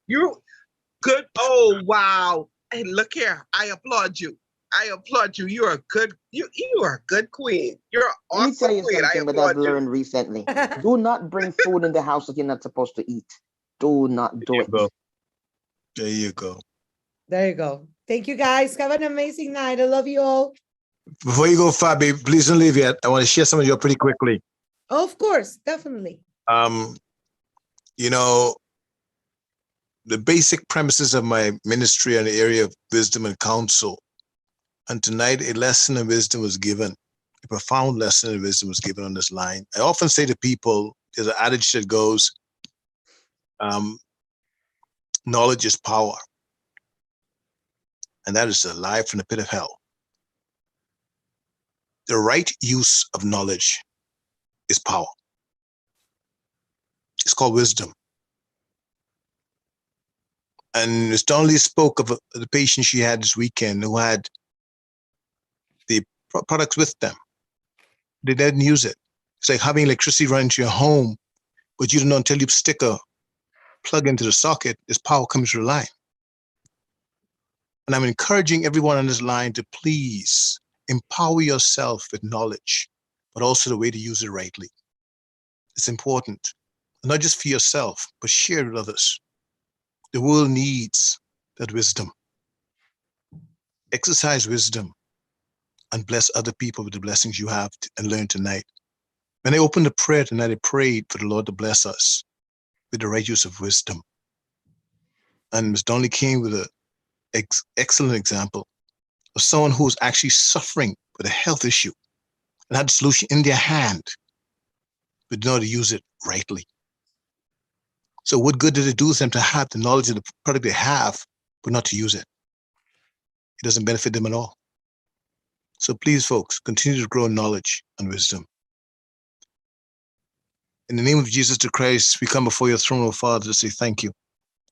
You good. Oh wow. Hey, look here. I applaud you. You are good. You are a good queen. You're an awesome Let me tell you queen. something that I've learned recently. Do not bring food in the house that you're not supposed to eat. Do not do it. There you go. There you go. Thank you, guys. Have an amazing night. I love you all. Before you go, Fabi, please don't leave yet. I want to share some of you pretty quickly. Of course, definitely. You know, the basic premises of my ministry in the area of wisdom and counsel. And tonight, a lesson of wisdom was given. A profound lesson of wisdom was given on this line. I often say to people, there's an adage that goes, knowledge is power. And that is a lie from the pit of hell. The right use of knowledge is power. It's called wisdom. And Ms. Donnelly spoke of the patient she had this weekend who had the products with them. They didn't use it. It's like having electricity run into your home, but you don't know until you stick a plug into the socket, this power comes through the line. And I'm encouraging everyone on this line to please empower yourself with knowledge, but also the way to use it rightly. It's important, not just for yourself, but share it with others. The world needs that wisdom. Exercise wisdom and bless other people with the blessings you have and learned tonight. When I opened the prayer tonight, I prayed for the Lord to bless us with the right use of wisdom. And Ms. Donnelly came with an excellent example of someone who was actually suffering with a health issue and had the solution in their hand, but did not use it rightly. So what good did it do them to have the knowledge of the product they have, but not to use it? It doesn't benefit them at all. So please, folks, continue to grow in knowledge and wisdom. In the name of Jesus the Christ, we come before your throne, O Father, to say thank you.